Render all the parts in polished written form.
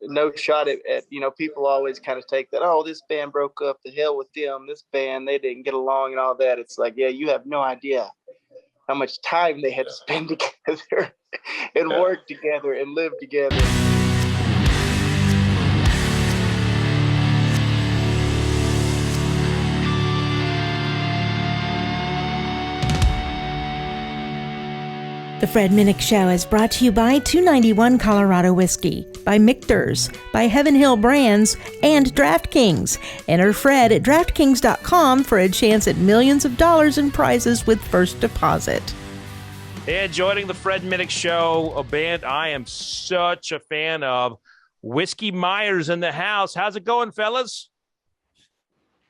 no shot at people always kind of take that, oh, this band broke up, the hell with them, this band, they didn't get along and all that. It's like, yeah, you have no idea how much time they had to spend together and work together and live together. The Fred Minnick Show is brought to you by 291 Colorado Whiskey, by Michter's, by Heaven Hill Brands, and DraftKings. Enter Fred at DraftKings.com for a chance at millions of dollars in prizes with first deposit. And joining the Fred Minnick Show, a band I am such a fan of, Whiskey Myers in the house. How's it going, fellas?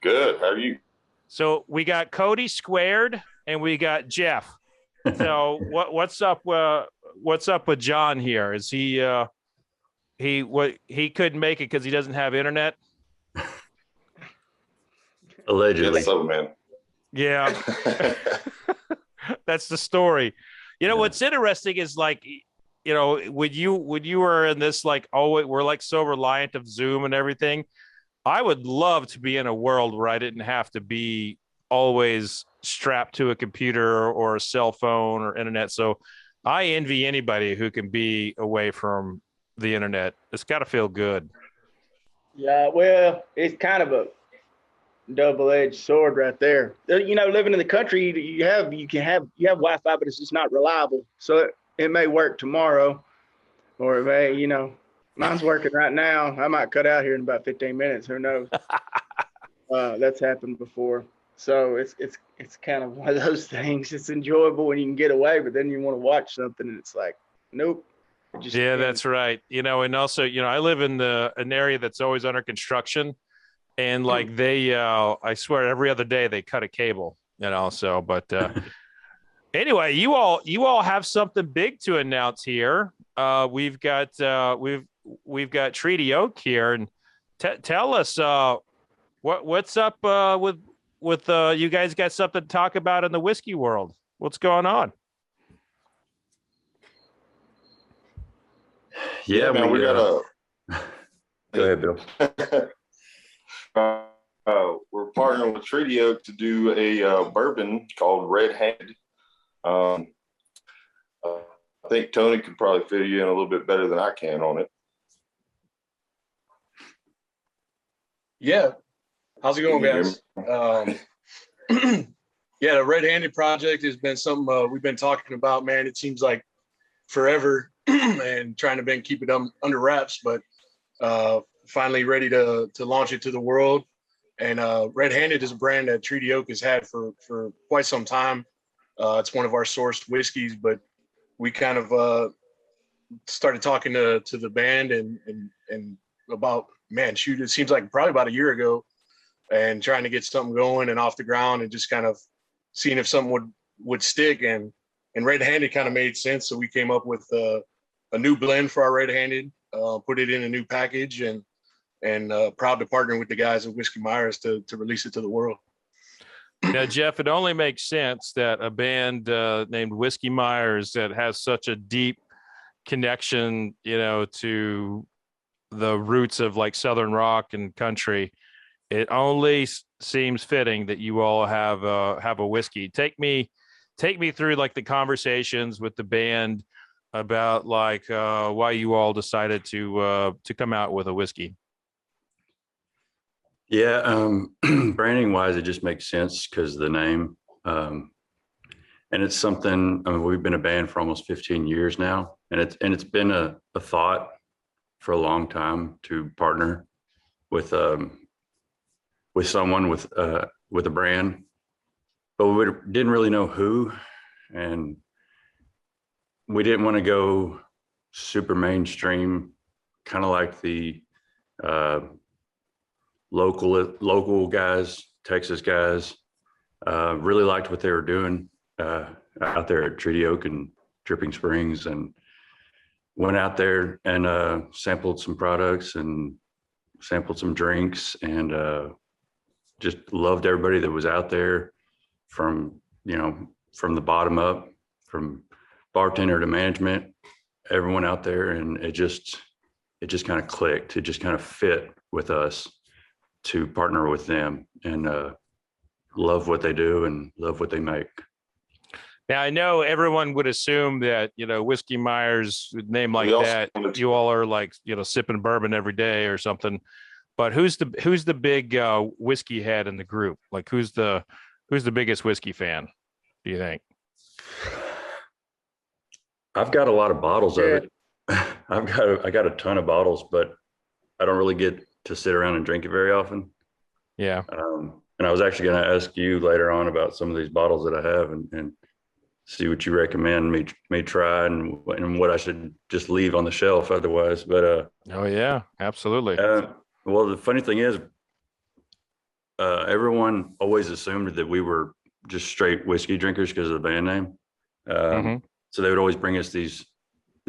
Good. How are you? So we got Cody squared, and we got Jeff. So what's up? What's up with John here? Is he couldn't make it because he doesn't have internet? Allegedly, so, man. Yeah, that's the story. What's interesting is like, when you were in this, like, oh, we're like so reliant of Zoom and everything. I would love to be in a world where I didn't have to be always strapped to a computer or a cell phone or internet. So I envy anybody who can be away from the internet. It's got to feel good. Yeah, well, it's kind of a double-edged sword right there. Living in the country, you have Wi-Fi, but it's just not reliable. So it may work tomorrow, or it may, mine's working right now. I might cut out here in about 15 minutes. Who knows? That's happened before. So it's kind of one of those things. It's enjoyable when you can get away, but then you want to watch something and it's like, nope. Yeah, that's right. And also, I live in an area that's always under construction, and like they, I swear every other day they cut a cable, but anyway, you all have something big to announce here. We've got Treaty Oak here, and tell us what's up with you guys. Got something to talk about in the whiskey world. What's going on? Yeah, man, we got a go ahead, Bill. We're partnering with Treaty Oak to do a bourbon called Red Handed. I think Tony could probably fill you in a little bit better than I can on it. Yeah. How's it going, guys? Yeah, the Red Handed project has been something we've been talking about, man. It seems like forever and trying to keep it under wraps, but finally ready to launch it to the world. And Red Handed is a brand that Treaty Oak has had for quite some time. It's one of our sourced whiskeys, but we kind of started talking to the band and about, man, shoot, it seems like probably about a year ago, and trying to get something going and off the ground and just kind of seeing if something would stick. And Red Handed kind of made sense. So we came up with a new blend for our Red Handed, put it in a new package, and proud to partner with the guys at Whiskey Myers to release it to the world. Now, Jeff, it only makes sense that a band named Whiskey Myers that has such a deep connection, to the roots of like Southern rock and country, it only seems fitting that you all have a whiskey. Take me through like the conversations with the band about like why you all decided to come out with a whiskey. Yeah, branding wise, it just makes sense because of the name. And it's something, we've been a band for almost 15 years now, and it's been a thought for a long time to partner with someone with a brand, but we didn't really know who, and we didn't want to go super mainstream, kind of like the local guys, Texas guys. Really liked what they were doing out there at Treaty Oak and Dripping Springs, and went out there and sampled some products and sampled some drinks, and just loved everybody that was out there, from the bottom up, from bartender to management, everyone out there. And it just it just kind of clicked. It just kind of fit with us to partner with them and love what they do and love what they make. Now, I know everyone would assume that, Whiskey Myers, with a name like that, you all are like, sipping bourbon every day or something. But who's the big whiskey head in the group? Like, who's the biggest whiskey fan, do you think? I've got a lot of bottles of it. I got a ton of bottles, but I don't really get to sit around and drink it very often. Yeah. And I was actually going to ask you later on about some of these bottles that I have and see what you recommend me try and what I should just leave on the shelf otherwise. But oh yeah, absolutely. Well, the funny thing is, everyone always assumed that we were just straight whiskey drinkers because of the band name. So they would always bring us these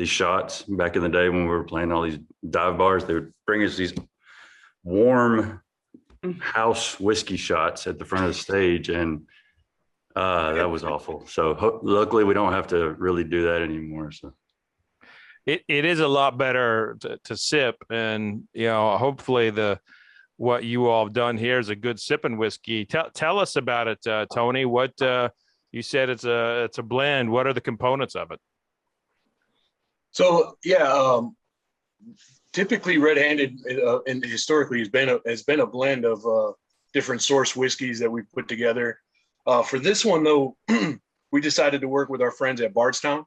shots back in the day when we were playing all these dive bars. They would bring us these warm house whiskey shots at the front of the stage, and that was awful. So luckily we don't have to really do that anymore. So it is a lot better to sip, and hopefully what you all have done here is a good sipping whiskey. Tell us about it, Tony. What you said it's a blend. What are the components of it? So typically red-handed and historically has been a blend of different source whiskeys that we put together. For this one though, we decided to work with our friends at Bardstown,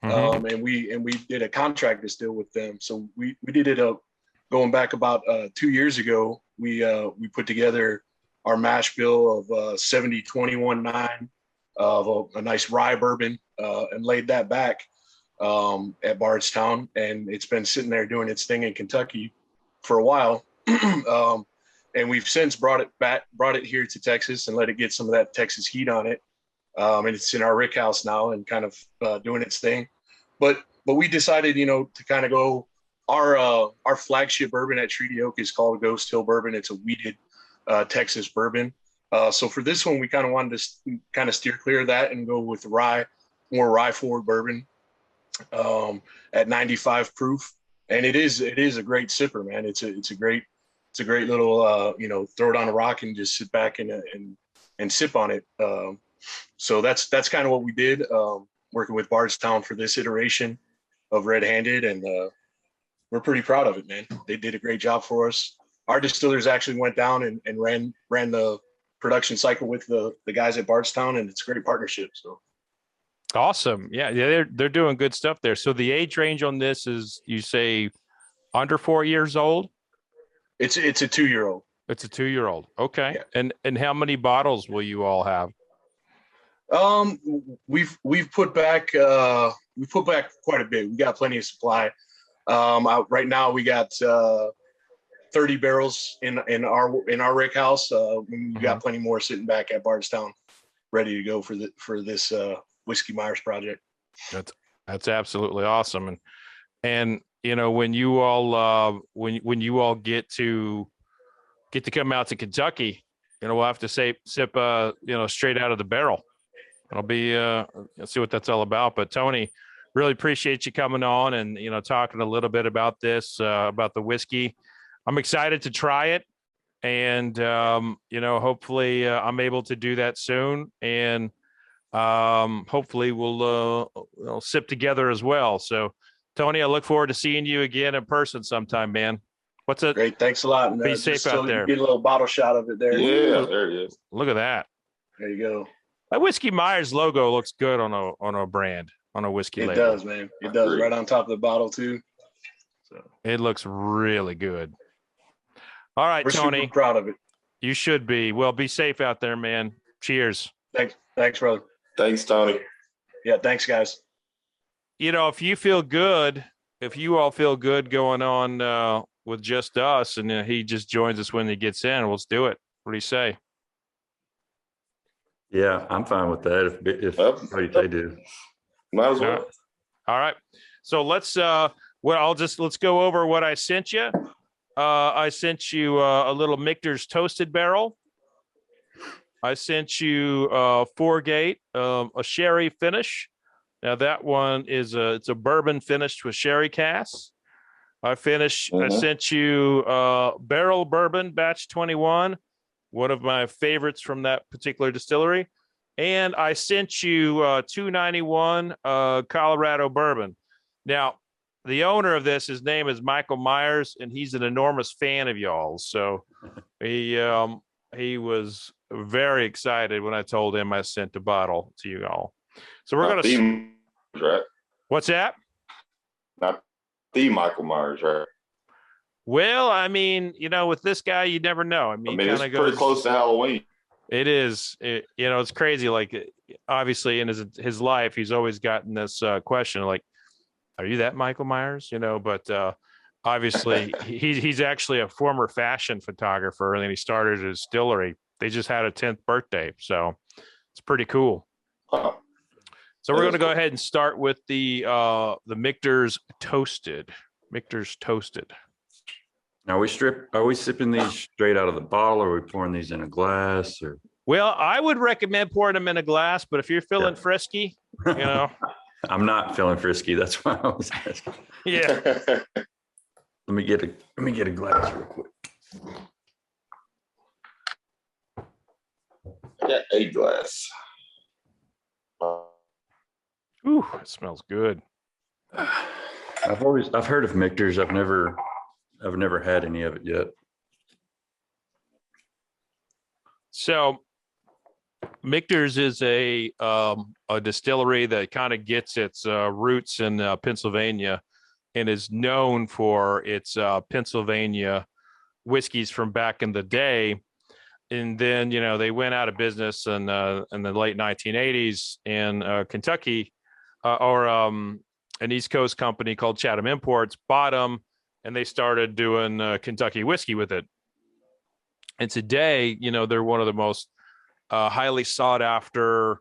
and we did a contract distill with them. So we did it going back about 2 years ago. We put together our mash bill of 70-21-9 of a nice rye bourbon and laid that back at Bardstown, and it's been sitting there doing its thing in Kentucky for a while. And we've since brought it here to Texas and let it get some of that Texas heat on it. And it's in our rick house now and kind of doing its thing. But we decided, to kind of go, our flagship bourbon at Treaty Oak is called Ghost Hill Bourbon. It's a wheated Texas bourbon. So for this one, we kind of wanted to kind of steer clear of that and go with more rye forward bourbon at 95 proof. And it is a great sipper, man. It's a great little, throw it on a rock and just sit back and sip on it. So that's kind of what we did, working with Bardstown for this iteration of Red Handed. And we're pretty proud of it, man. They did a great job for us. Our distillers actually went down and ran the production cycle with the guys at Bardstown, and it's a great partnership. So awesome. Yeah, they're doing good stuff there. So the age range on this is, you say, under 4 years old? It's a 2-year-old. It's a 2-year-old. Okay. Yeah. And how many bottles will you all have? We've put back quite a bit. We got plenty of supply. Right now we got 30 barrels in our rick house. We got plenty more sitting back at Bardstown, ready to go for this Whiskey Myers project. That's absolutely awesome. And when you all when you all get to come out to Kentucky, we'll have to sip straight out of the barrel. It'll be see what that's all about. But Tony, really appreciate you coming on and talking a little bit about this, about the whiskey. I'm excited to try it, and hopefully I'm able to do that soon, and hopefully we'll sip together as well. So Tony, I look forward to seeing you again in person sometime, man. What's it? Great. Thanks a lot. Be safe out there. Get a little bottle shot of it there. Yeah, there it is. Look at that. There you go. That Whiskey Myers logo looks good on a brand, on a whiskey label. It does, man. It does, right on top of the bottle too. So it looks really good. All right, we're Tony. Super proud of it. You should be. Well, be safe out there, man. Cheers. Thanks, brother. Thanks, Tony. Yeah, thanks, guys. If you feel good, if you all feel good going on with just us, and he just joins us when he gets in, let's do it. What do you say? Yeah, I'm fine with that. If they do, might as well. All right. So let's go over what I sent you. I sent you a little Michter's Toasted Barrel. I sent you 4-gate, a sherry finish. Now that one is it's a bourbon finished with sherry casks. I sent you Barrel Bourbon Batch 21, one of my favorites from that particular distillery. And I sent you 291 Colorado Bourbon. Now, the owner of this, his name is Michael Myers, and he's an enormous fan of y'all's. So he was very excited when I told him I sent a bottle to you all. So we're going to... Right? What's that? Not the Michael Myers, right? Well, I mean, with this guy, you never know. I mean it's pretty close to Halloween. It is. It's crazy. Like, obviously, in his life, he's always gotten this question, like, "Are you that Michael Myers?" But obviously, he's actually a former fashion photographer, and then he started a distillery. They just had a 10th birthday, so it's pretty cool. Huh. So we're going to go ahead and start with the Michter's Toasted. Michter's Toasted. Now are we sipping these straight out of the bottle, or are we pouring these in a glass? Or Well, I would recommend pouring them in a glass, but if you're feeling frisky, I'm not feeling frisky. That's why I was asking. Yeah. Let me get a glass real quick. I got a glass. Ooh, it smells good. I've heard of Michter's. I've never had any of it yet. So Michter's is a distillery that kind of gets its roots in Pennsylvania and is known for its Pennsylvania whiskeys from back in the day. And then, they went out of business in the late 1980s, and Kentucky or an East Coast company called Chatham Imports bought them, and they started doing Kentucky whiskey with it. And today, they're one of the most highly sought after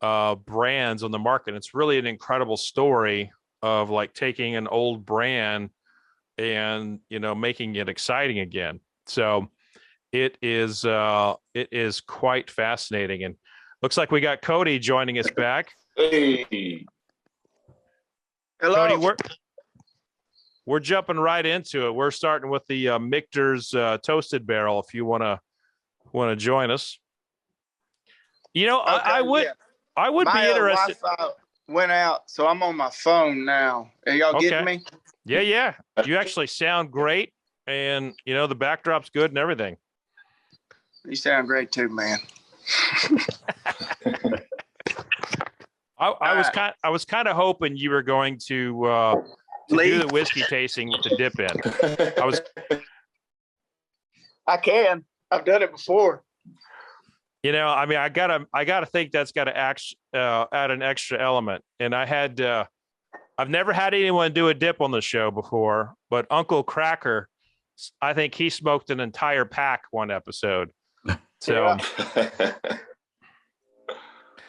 brands on the market. It's really an incredible story of like taking an old brand and, making it exciting again. So it is quite fascinating. And looks like we got Cody joining us back. Hey. Hello. Cody, we're jumping right into it. We're starting with the Michter's Toasted Barrel. If you want to join us, Okay, I would be interested. Wi-Fi went out, so I'm on my phone now. Are y'all getting me? Yeah. You actually sound great, and the backdrop's good and everything. You sound great too, man. I was kind of hoping you were going to do the whiskey tasting with the dip in. I can. I've done it before. I mean, I gotta think that's got to add an extra element. And I've never had anyone do a dip on the show before, but Uncle Cracker, I think he smoked an entire pack one episode. So,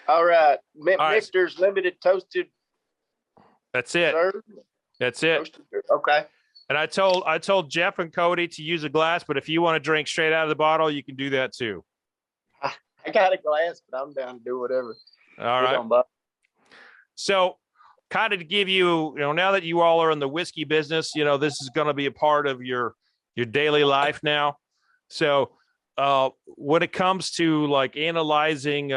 all right, Michter's Limited Toasted. That's it. Served. That's it. Toasted. Okay. And I told Jeff and Cody to use a glass, but if you want to drink straight out of the bottle, you can do that too. I got a glass, but I'm down to do whatever. All right. So, kind of to give you, now that you all are in the whiskey business, this is going to be a part of your daily life now. So, when it comes to like analyzing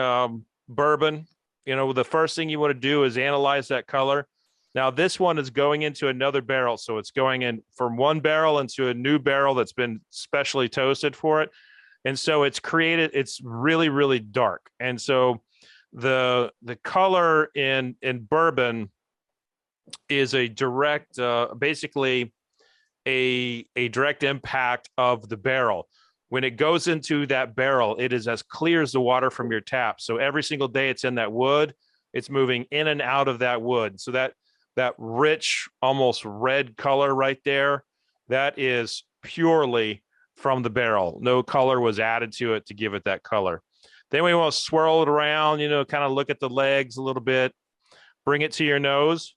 bourbon, the first thing you want to do is analyze that color. Now, this one is going into another barrel. So it's going in from one barrel into a new barrel that's been specially toasted for it. And so it's really, really dark. And so the color in bourbon is a direct, basically a direct impact of the barrel. When it goes into that barrel, it is as clear as the water from your tap. So every single day it's in that wood, it's moving in and out of that wood. So that rich, almost red color right there, that is purely from the barrel. No color was added to it to give it that color. Then we want to swirl it around, kind of look at the legs a little bit, bring it to your nose.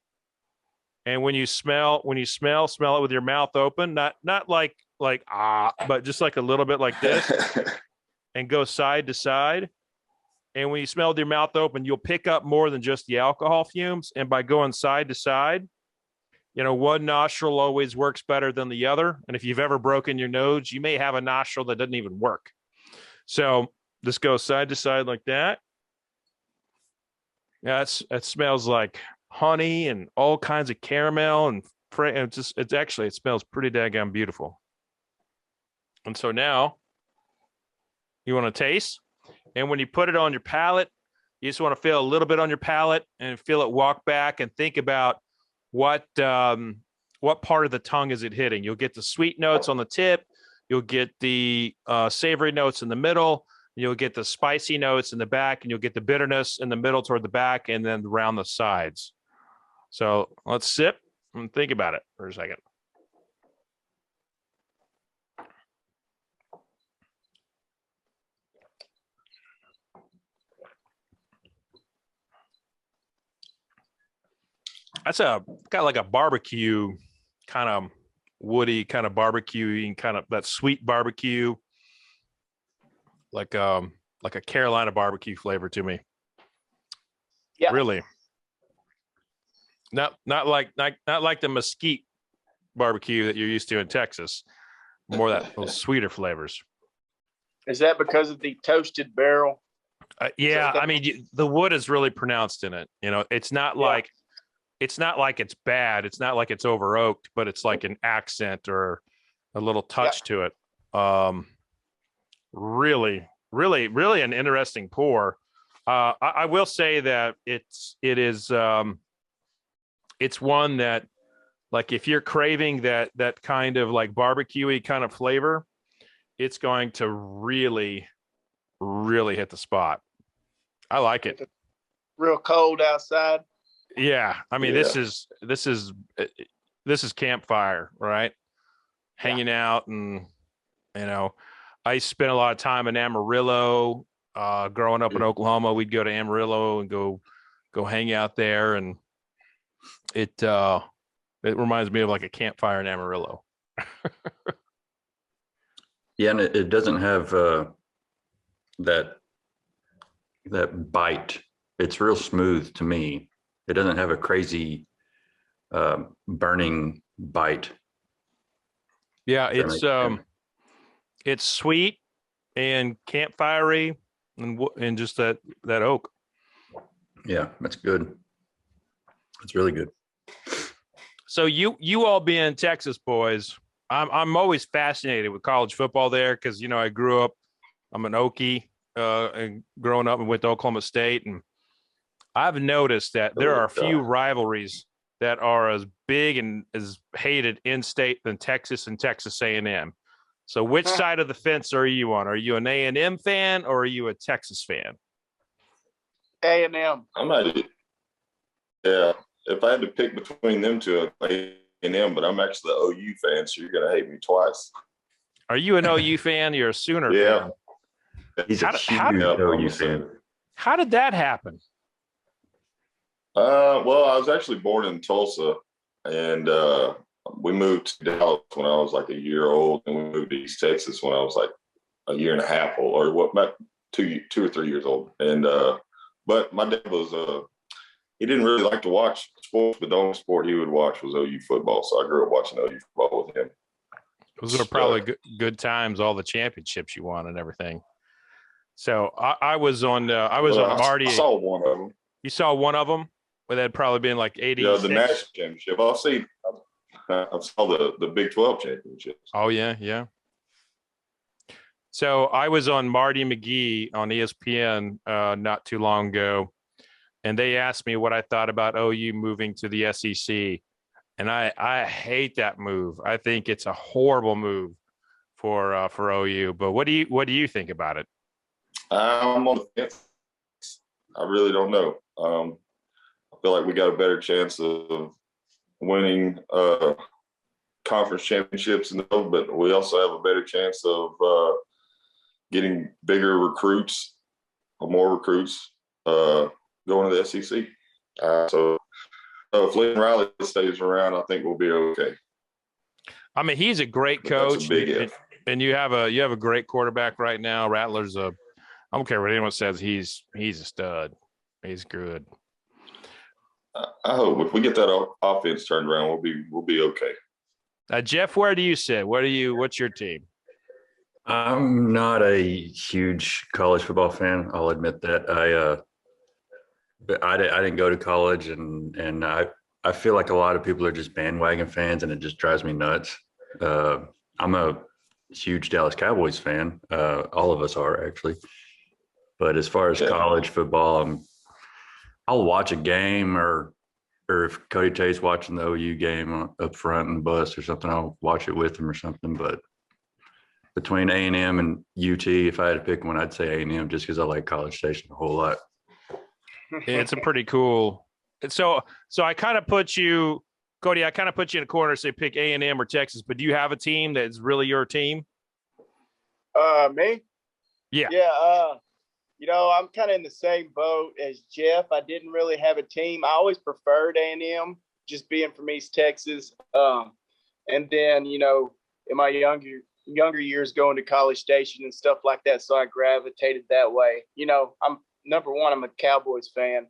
And when you smell it with your mouth open, not like but just like a little bit like this, and go side to side. And when you smell with your mouth open, you'll pick up more than just the alcohol fumes. And by going side to side, one nostril always works better than the other. And if you've ever broken your nose, you may have a nostril that doesn't even work. So this goes side to side like that. Yeah, it smells like honey and all kinds of caramel and it smells pretty daggone beautiful. And so now you want to taste, and when you put it on your palate, you just want to feel a little bit on your palate and feel it walk back and think about what part of the tongue is it hitting. You'll get the sweet notes on the tip. You'll get the savory notes in the middle. You'll get the spicy notes in the back, and you'll get the bitterness in the middle toward the back and then around the sides. So let's sip and think about it for a second. That's got like a barbecue, kind of woody, kind of barbecue, kind of that sweet barbecue, like a Carolina barbecue flavor to me. Yeah, really. Not like the mesquite barbecue that you're used to in Texas. More those sweeter flavors. Is that because of the toasted barrel? Yeah, I mean the wood is really pronounced in it. It's not like. It's not like it's bad. It's not like it's over oaked, but it's like an accent or a little touch to it. Really, really, really an interesting pour. I will say that it's one that, like, if you're craving that kind of like barbecue-y kind of flavor, it's going to really, really hit the spot. I like it. Real cold outside. Yeah, I mean, this is campfire, right? Hanging out, and I spent a lot of time in Amarillo. Growing up in Oklahoma, we'd go to Amarillo and go hang out there, and it reminds me of like a campfire in Amarillo. Yeah, and it doesn't have that bite. It's real smooth to me. It doesn't have a crazy burning bite. Yeah, it's sweet and campfirey and just that oak. Yeah, that's good. It's really good. So you all being Texas boys, I'm always fascinated with college football there because I grew up. I'm an Okie, and growing up and went to Oklahoma State, and I've noticed that there are a few rivalries that are as big and as hated in state than Texas and Texas A&M. So which side of the fence are you on? Are you an A&M fan or are you a Texas fan? A&M. I'm not. Yeah, if I had to pick between them two, A&M, but I'm actually the OU fan, so you're gonna hate me twice. Are you an OU fan? You're a Sooner fan. He's a huge OU fan. How did that happen? Well, I was actually born in Tulsa, and we moved to Dallas when I was like a year old, and we moved to East Texas when I was like a year and a half old, or about 2 or 3 years old. And but my dad was he didn't really like to watch sports, but the only sport he would watch was OU football. So I grew up watching OU football with him. Those are probably good times, all the championships you won and everything. So I was on Marty. I saw one of them. You saw one of them? Well, that'd probably been like 80. Yeah, the national championship. I saw the Big 12 championships. Oh yeah. So I was on Marty McGee on ESPN not too long ago, and they asked me what I thought about OU moving to the SEC, and I hate that move. I think it's a horrible move for OU. But what do you think about it? I'm on the fence. I really don't know. I feel like we got a better chance of winning conference championships, but we also have a better chance of getting bigger recruits or more recruits going to the SEC. So if Lincoln Riley stays around, I think we'll be okay. I mean, he's a great coach. That's a big if. And you have a great quarterback right now. Rattler's I don't care what anyone says. He's a stud. He's good. I hope if we get that offense turned around, we'll be okay. Jeff, where do you sit? What's your team? I'm not a huge college football fan. I'll admit that. But I didn't go to college, and I feel like a lot of people are just bandwagon fans, and it just drives me nuts. I'm a huge Dallas Cowboys fan. All of us are, actually. But as far as college football, I'll watch a game, or if Cody Tate's watching the OU game up front in the bus or something, I'll watch it with him or something. But between A&M and UT, if I had to pick one, I'd say A&M, just because I like College Station a whole lot. It's a pretty cool. So I kind of put you, Cody, I kind of put you in a corner, say pick A&M or Texas, but do you have a team that's really your team? Me? Yeah. Yeah. I'm kind of in the same boat as Jeff. I didn't really have a team. I always preferred A&M, just being from East Texas. And then, in my younger years going to College Station and stuff like that, so I gravitated that way. I'm number one, I'm a Cowboys fan.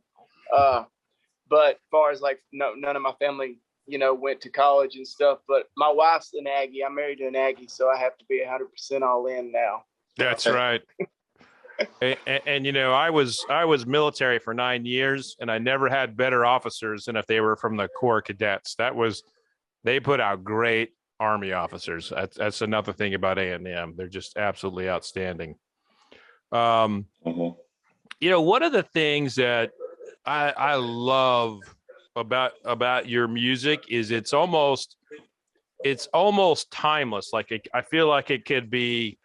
But as far as none of my family, went to college and stuff. But my wife's an Aggie. I'm married to an Aggie, so I have to be 100% all in now. That's right. And I was military for 9 years, and I never had better officers than if they were from the Corps Cadets. They put out great Army officers. That's another thing about A&M. They're just absolutely outstanding. One of the things that I love about your music is it's almost timeless. Like I feel like it could be,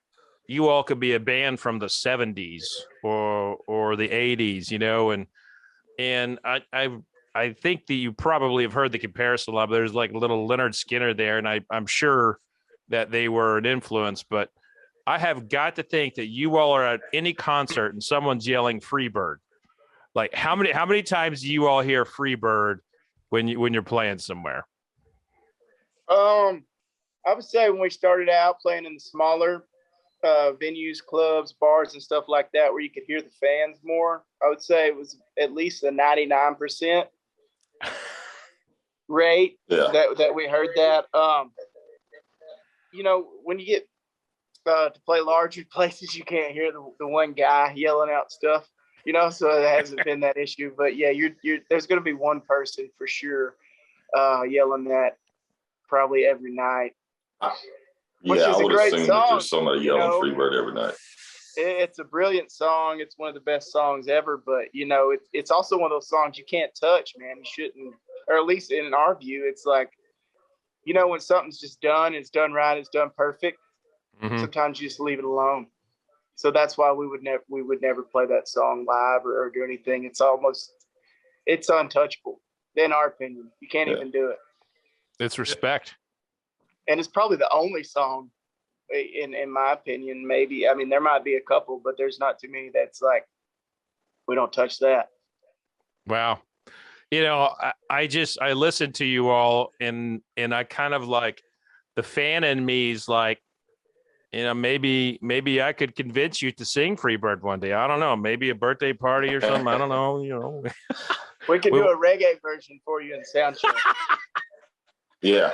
you all could be a band from the 70s or the 80s, and I think that you probably have heard the comparison a lot, but there's like little Leonard Skinner there, and I'm sure that they were an influence, but I have got to think that you all are at any concert and someone's yelling Freebird. Like how many times do you all hear Freebird when you're playing somewhere? I would say when we started out playing in the smaller venues, clubs, bars, and stuff like that, where you could hear the fans more, I would say it was at least a 99% rate that we heard that. When you get to play larger places, you can't hear the one guy yelling out stuff, so it hasn't been that issue. But yeah, there's going to be one person for sure yelling that probably every night. Which is I a would great assume song, that there's somebody yelling Freebird every night. It's a brilliant song. It's one of the best songs ever. But it's also one of those songs you can't touch, man. You shouldn't, or at least in our view, it's like, when something's just done, it's done right, it's done perfect. Mm-hmm. Sometimes you just leave it alone. So that's why we would never play that song live or do anything. It's untouchable, in our opinion. You can't even do it. It's respect. And it's probably the only song, in my opinion, maybe. I mean, there might be a couple, but there's not too many that's like, we don't touch that. Wow. I listened to you all and I kind of like, the fan in me is like, maybe I could convince you to sing Freebird one day. I don't know. Maybe a birthday party or something. I don't know. We could do a reggae version for you in sound check. Yeah.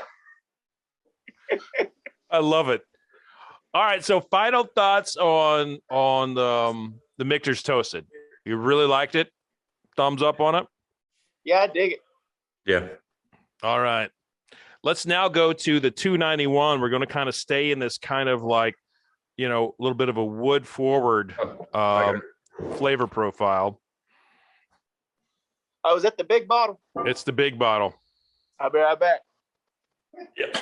I love it. All right. So final thoughts on the Michter's Toasted. You really liked it? Thumbs up on it? Yeah, I dig it. Yeah. All right. Let's now go to the 291. We're going to kind of stay in this kind of like, a little bit of a wood forward flavor profile. Oh, is that the big bottle? It's the big bottle. I'll be right back. Yeah.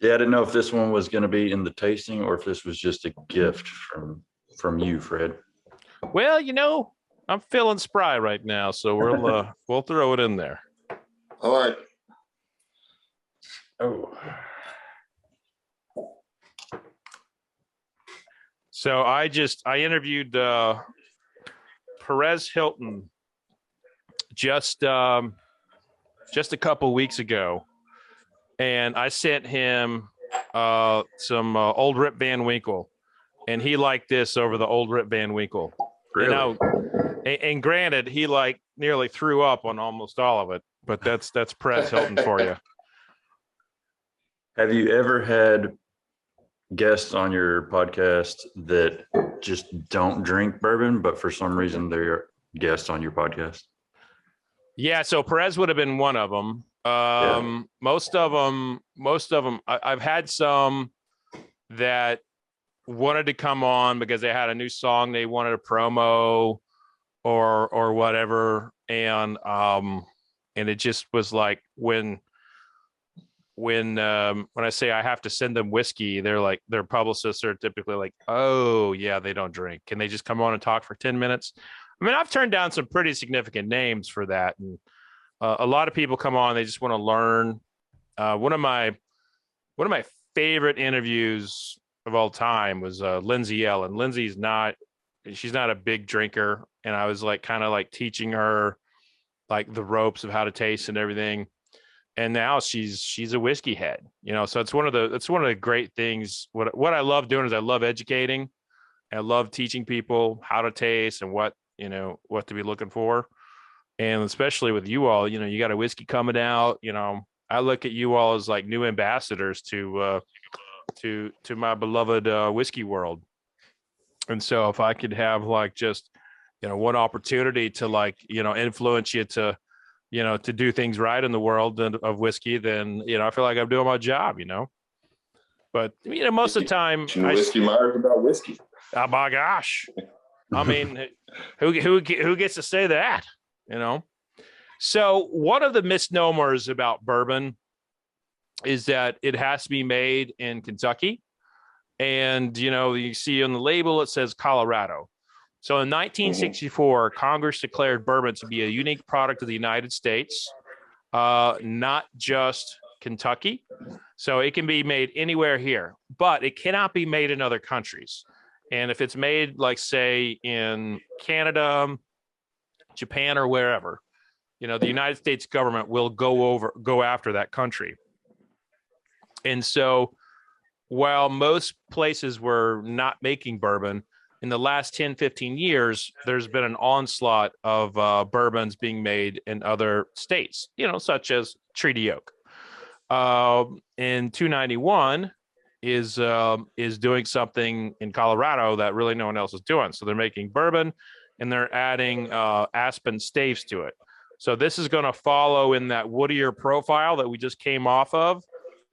Yeah, I didn't know if this one was going to be in the tasting or if this was just a gift from you, Fred. Well, I'm feeling spry right now, so we'll throw it in there. All right. Oh. So I interviewed Perez Hilton just a couple weeks ago, and I sent him some Old Rip Van Winkle, and he liked this over the Old Rip Van Winkle. Really? And granted, he like nearly threw up on almost all of it, but that's Perez Hilton for you. Have you ever had guests on your podcast that just don't drink bourbon, but for some reason they're guests on your podcast? Yeah, so Perez would have been one of them. Most of them. I've had some that wanted to come on because they had a new song they wanted to promo or whatever, and it just was like when I say I have to send them whiskey, they're like, their publicists are typically like, oh yeah, they don't drink. Can they just come on and talk for 10 minutes? I mean, I've turned down some pretty significant names for that. And a lot of people come on, they just want to learn. One of my favorite interviews of all time was Lindsay Ellen. Lindsay's she's not a big drinker. And I was like, kind of like teaching her like the ropes of how to taste and everything. And now she's a whiskey head, so it's one of the great things. What I love doing is I love educating. I love teaching people how to taste and what to be looking for. And especially with you all, you got a whiskey coming out, I look at you all as like new ambassadors to my beloved whiskey world. And so if I could have like just, one opportunity to like, influence you to do things right in the world of whiskey, then, I feel like I'm doing my job, but most of the time, whiskey Myers about whiskey. Oh my gosh. I mean, who gets to say that, So one of the misnomers about bourbon is that it has to be made in Kentucky. And, you see on the label, it says Colorado. So in 1964, Congress declared bourbon to be a unique product of the United States, not just Kentucky. So it can be made anywhere here, but it cannot be made in other countries. And if it's made, like, say, in Canada, Japan, or wherever, the United States government will go after that country. And so while most places were not making bourbon, in the last 10, 15 years, there's been an onslaught of bourbons being made in other states, such as Treaty Oak. And 291 is doing something in Colorado that really no one else is doing. So they're making bourbon and they're adding Aspen Staves to it. So this is going to follow in that woodier profile that we just came off of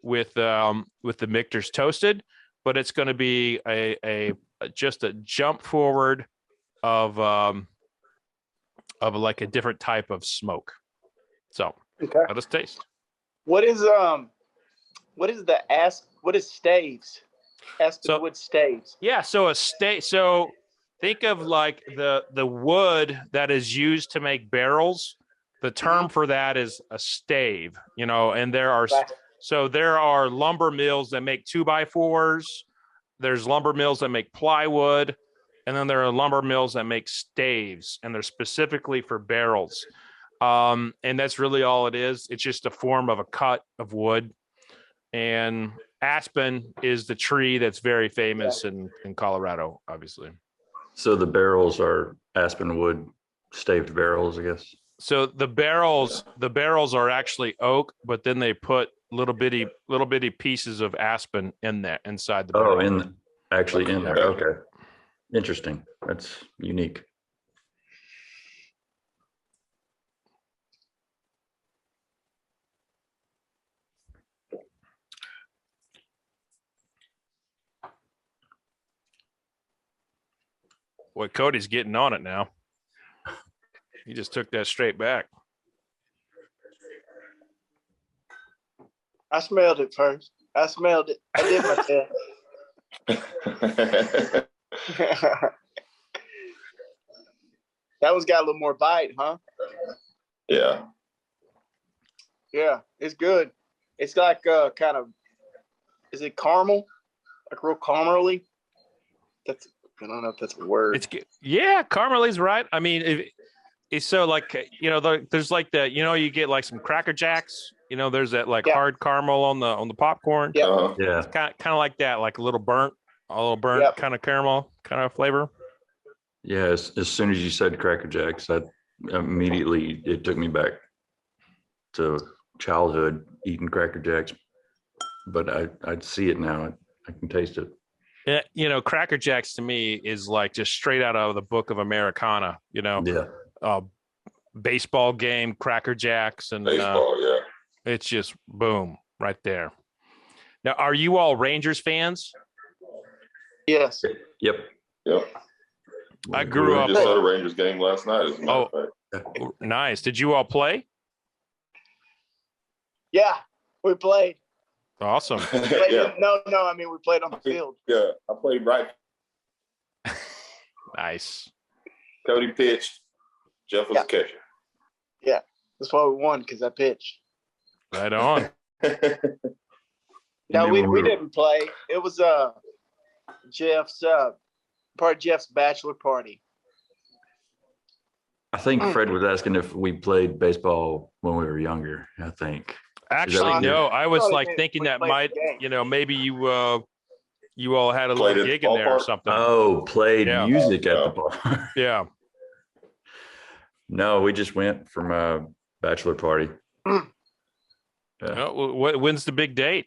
with the Michter's Toasted, but it's going to be just a jump forward of like a different type of smoke. So let us taste. What is Staves? Aspenwood Staves. Yeah, so so think of like the wood that is used to make barrels. The term for that is a stave, and there are lumber mills that make 2x4s. There's lumber mills that make plywood, and then there are lumber mills that make staves, and they're specifically for barrels. And that's really all it is. It's just a form of a cut of wood. And aspen is the tree that's very famous in Colorado, obviously. So the barrels are aspen wood staved barrels, I guess. So the barrels are actually oak, but then they put little bitty pieces of aspen in there inside the barrel. In there. Okay. Interesting. That's unique. Boy, Cody's getting on it now. He just took that straight back. I smelled it first. I did my test. That one's got a little more bite, huh? Yeah. Yeah, it's good. It's like kind of, is it caramel? Like real caramely? I don't know if that's a word. Caramely's right. I mean, it's so like, there's like you get like some Cracker Jacks, there's that like hard caramel on the popcorn. Yeah. Yeah. It's kind of like that, like a little burnt kind of caramel kind of flavor. Yeah, as soon as you said Cracker Jacks, I immediately, it took me back to childhood eating Cracker Jacks. But I'd see it now. I can taste it. Yeah, Cracker Jacks to me is like just straight out of the book of Americana. Yeah. Baseball game, Cracker Jacks, and Baseball, yeah. It's just boom right there. Now, are you all Rangers fans? Yes. Yep. I grew up. We just had a Rangers game last night, as a matter of fact. Nice. Did you all play? Yeah, we played. Awesome. Yeah. No. I mean, we played on the field. Yeah, I played right. Nice. Cody pitched. Jeff was the catcher. Yeah, that's why we won, because I pitched. Right on. No, we didn't play. It was Jeff's part of Jeff's bachelor party. I think Fred was asking if we played baseball when we were younger. I think. Actually, no. I was like thinking that might, maybe you all had a little gig in there or something. Oh, played music at the bar. Yeah. No, we just went from a bachelor party. When's the big date?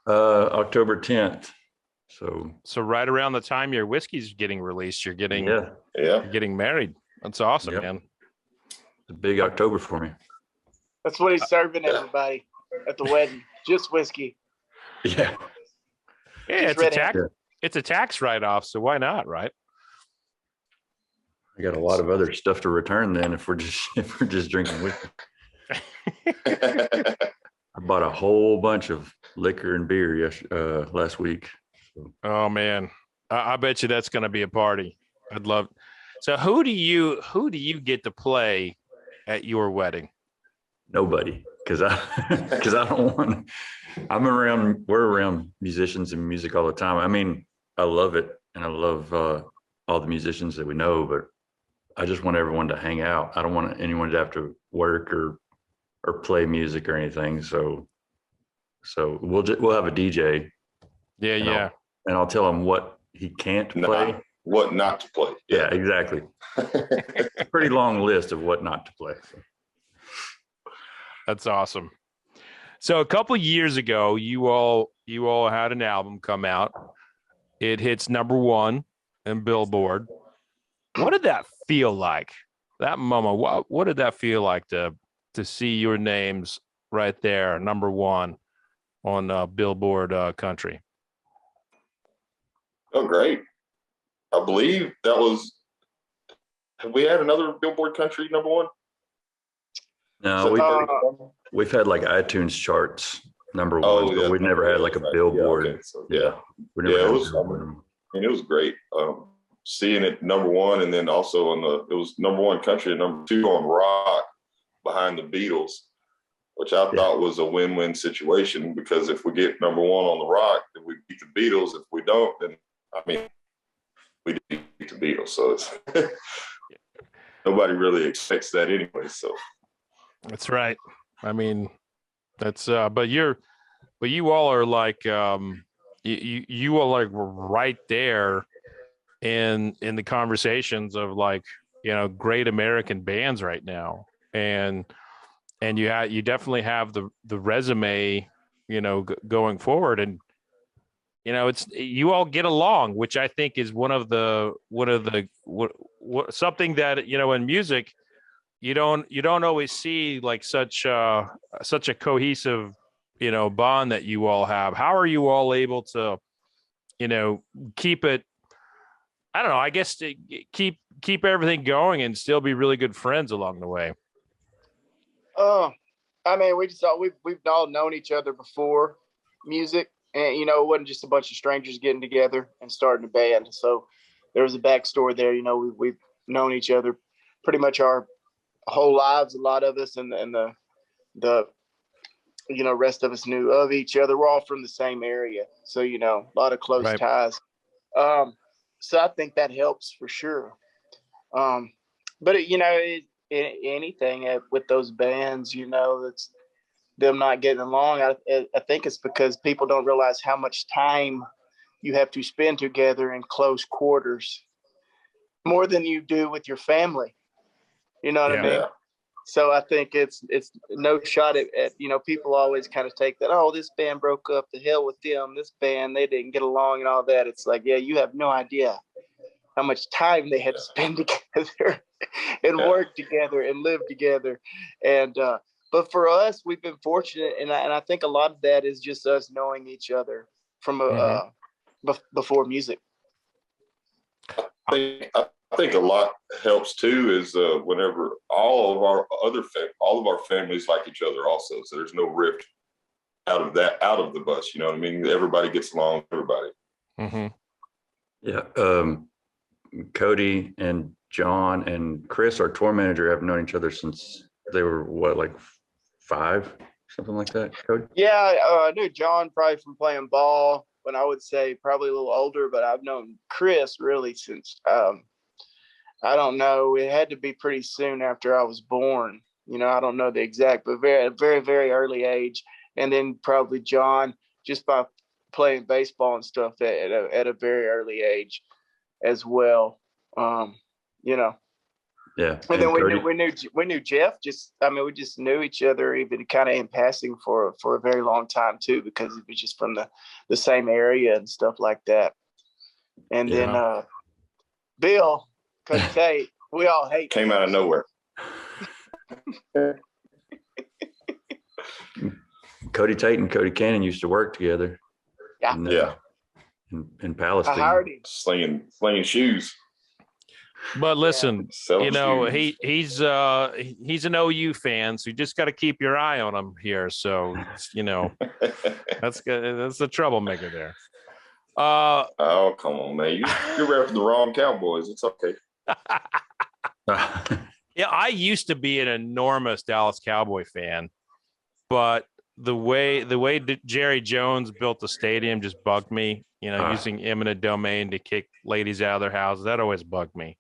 October 10th. So right around the time your whiskey's getting released, you're getting you're getting married. That's awesome, man. It's a big October for me. That's what he's serving everybody at the wedding. Just whiskey. Yeah. Yeah, it's a tax write-off, so why not, right? I got a lot of other stuff to return then if we're just drinking whiskey. I bought a whole bunch of liquor and beer last week. So. Oh man, I bet you that's going to be a party. I'd love. So who do you get to play at your wedding? Nobody, because I don't want. We're around musicians and music all the time. I mean, I love it, and I love all the musicians that we know, but I just want everyone to hang out. I don't want anyone to have to work or play music or anything. So we'll have a DJ. Yeah. And I'll tell him what he can't play. What not to play. Yeah, exactly. Pretty long list of what not to play. So. That's awesome. So a couple of years ago, you all had an album come out. It hits #1 in Billboard. What did that feel like? That moment, what did that feel like to see your names right there, #1 on Billboard country? Oh, great. I believe that was, have we had another Billboard country #1? No, we've had like iTunes charts #1, but we've never had like a Billboard. It was great. Seeing it #1, and then also it was #1 country and #2 on rock behind the Beatles, which I thought was a win-win situation, because if we get #1 on the rock, then we beat the Beatles. If we don't, then we beat the Beatles. So it's nobody really expects that anyway. So that's right. I mean, that's but you all are like you all like right there in the conversations of like, great American bands right now. And you definitely have the resume, going forward. And, it's, you all get along, which I think is one of the something that, in music, you don't always see like such a cohesive, bond that you all have. How are you all able to, keep it, I don't know, I guess to keep everything going and still be really good friends along the way? I mean, we've all known each other before music, and it wasn't just a bunch of strangers getting together and starting a band. So there was a backstory there. We've known each other pretty much our whole lives, a lot of us, and the rest of us knew of each other. We're all from the same area, so a lot of close ties. So I think that helps for sure. But anything with those bands, that's them not getting along. I think it's because people don't realize how much time you have to spend together in close quarters. more than you do with your family. You know what I mean? Yeah. So I think it's no shot at people always kind of take that, oh, this band broke up, the hell with them, this band, they didn't get along and all that. It's like, yeah, you have no idea how much time they had to spend together and work together and live together. And but for us, we've been fortunate, and I think a lot of that is just us knowing each other from before music. I think a lot helps too is whenever all of our families like each other also, so there's no rift out of the bus. You know what I mean? Everybody gets along with everybody. Mm-hmm. Yeah. Cody and John and Chris, our tour manager, have known each other since they were like 5, something like that. Cody? Yeah, I knew John probably from playing ball, but I would say probably a little older. But I've known Chris really since I don't know. It had to be pretty soon after I was born. I don't know the exact, but very, very, very early age. And then probably John just by playing baseball and stuff at a very early age as well. Yeah. And then we knew Jeff. We just knew each other even kind of in passing for a very long time too, because it was just from the same area and stuff like that. And then Bill, Cody K, we all hate came out of nowhere. Cody Tate and Cody Cannon used to work together. Yeah. In Palestine. I heard him. Slinging shoes. But listen, shoes. he's an OU fan, so you just got to keep your eye on him here. So that's the troublemaker there. Oh, come on, man! You're repping the wrong Cowboys. It's okay. Yeah, I used to be an enormous Dallas Cowboy fan, but the way Jerry Jones built the stadium just bugged me. Using eminent domain to kick ladies out of their houses, that always bugged me.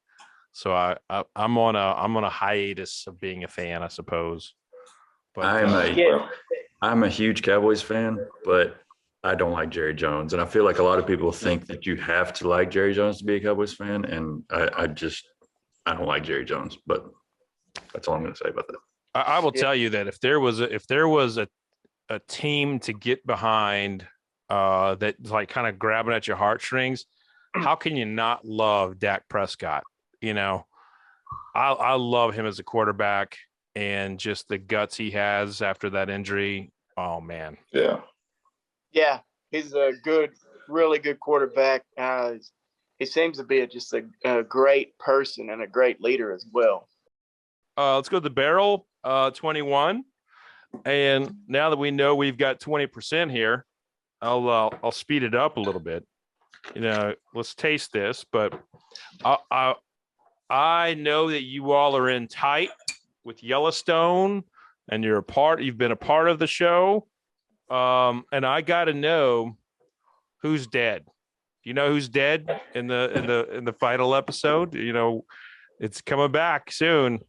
So I'm on a hiatus of being a fan, I suppose. But I'm a huge Cowboys fan, but I don't like Jerry Jones, and I feel like a lot of people think that you have to like Jerry Jones to be a Cowboys fan, and I don't like Jerry Jones. But that's all I'm going to say about that. I will tell you that if there was a team to get behind that's like kind of grabbing at your heartstrings, how can you not love Dak Prescott? I love him as a quarterback and just the guts he has after that injury. Oh man. Yeah, he's a really good quarterback. He seems to be just a great person and a great leader as well. Let's go to the Barrel 21. And now that we know we've got 20% here, I'll speed it up a little bit. Let's taste this. But I know that you all are in tight with Yellowstone, and you've been a part of the show. And I got to know who's dead. Do you know who's dead in the final episode? It's coming back soon.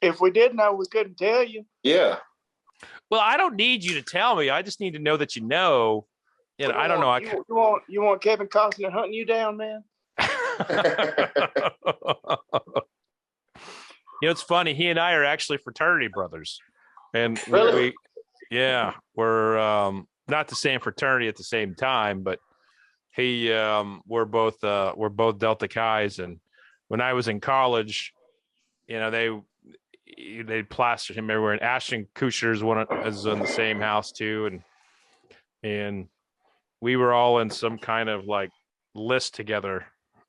If we did know, we couldn't tell you. Yeah. Well, I don't need you to tell me. I just need to know that you know. I don't know. You want Kevin Costner hunting you down, man? It's funny. He and I are actually fraternity brothers, and really? we're not the same fraternity at the same time, but we're both Delta Chi's, and when I was in college, they plastered him everywhere. And Ashton Kutcher's is in the same house too, and we were all in some kind of like list together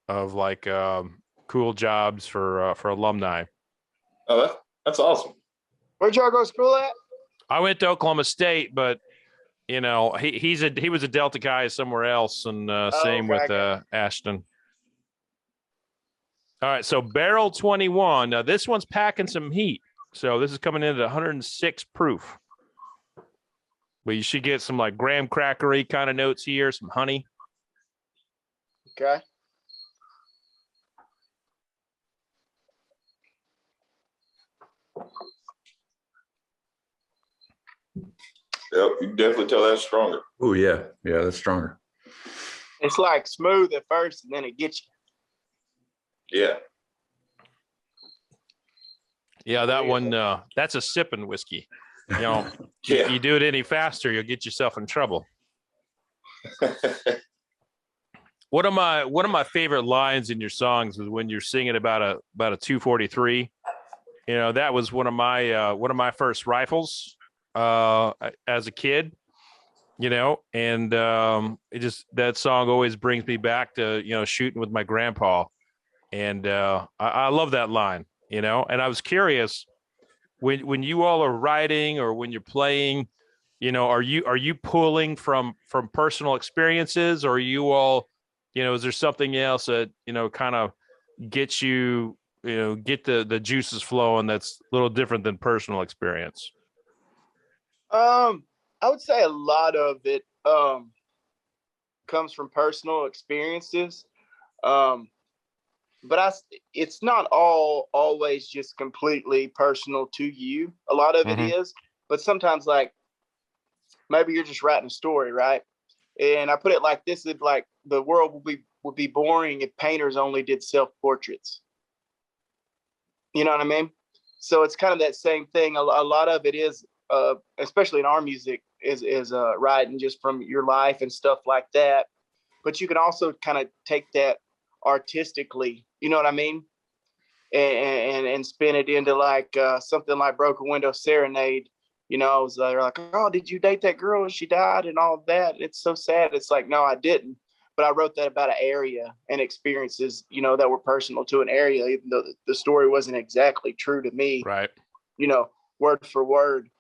of like cool jobs for alumni. Oh, that's awesome. Where'd y'all go to school at? I went to Oklahoma State, but he was a Delta Chi somewhere else, and same with Ashton. All right, so Barrel 21. Now this one's packing some heat. So this is coming in at 106 proof. But you should get some like graham crackery kind of notes here, some honey. Okay. Yep, you can definitely tell that's stronger. Oh yeah, that's stronger. It's like smooth at first, and then it gets you. Yeah. Yeah, that one, that's a sipping whiskey. You know, Yeah. you do it any faster, you'll get yourself in trouble. One of my favorite lines in your songs is when you're singing about a 243. You know, that was one of my first rifles as a kid. You know, and that song always brings me back to, you know, shooting with my grandpa, and I love that line. You know, and I was curious, when you all are writing or when you're playing, you know, are you pulling from personal experiences, or are you all, you know, is there something else that, you know, kind of gets you, you know, get the juices flowing that's a little different than personal experience? I would say a lot of it comes from personal experiences. But it's not always just completely personal to you. A lot of it is, but sometimes, like, maybe you're just writing a story, right? And I put it like this: is like the world would be boring if painters only did self-portraits. You know what I mean? So it's kind of that same thing. A lot of it is, especially in our music, is writing just from your life and stuff like that. But you can also kind of take that artistically, you know what I mean, and spin it into like something like Broken Window Serenade. You know, they're like, oh, did you date that girl and she died and all of that? It's so sad. It's like, no, I didn't. But I wrote that about an area and experiences, you know, that were personal to an area, even though the story wasn't exactly true to me. Right. You know, word for word.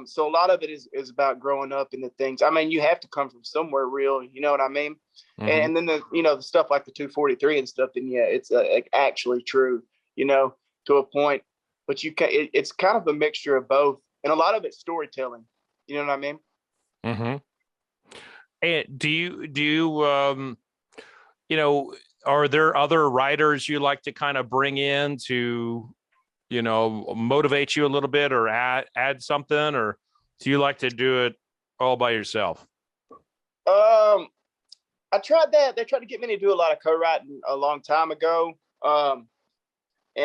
So a lot of it is about growing up in the things. I mean, you have to come from somewhere real, you know what I mean? And then the stuff like the 243 and stuff, then yeah, it's actually true, you know, to a point. But it's kind of a mixture of both, and a lot of it's storytelling. You know what I mean? And do you you know, are there other writers you like to kind of bring in to, you know, motivate you a little bit, or add something, or do you like to do it all by yourself? I tried that. They tried to get me to do a lot of co-writing a long time ago. And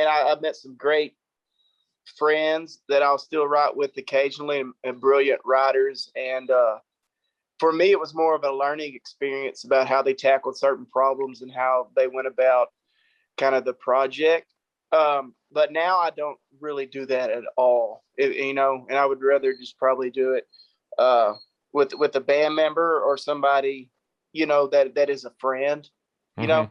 I've met some great friends that I'll still write with occasionally, and brilliant writers. And for me, it was more of a learning experience about how they tackled certain problems and how they went about kind of the project. But now I don't really do that at all, you know, and I would rather just probably do it with a band member or somebody, you know, that is a friend, you know.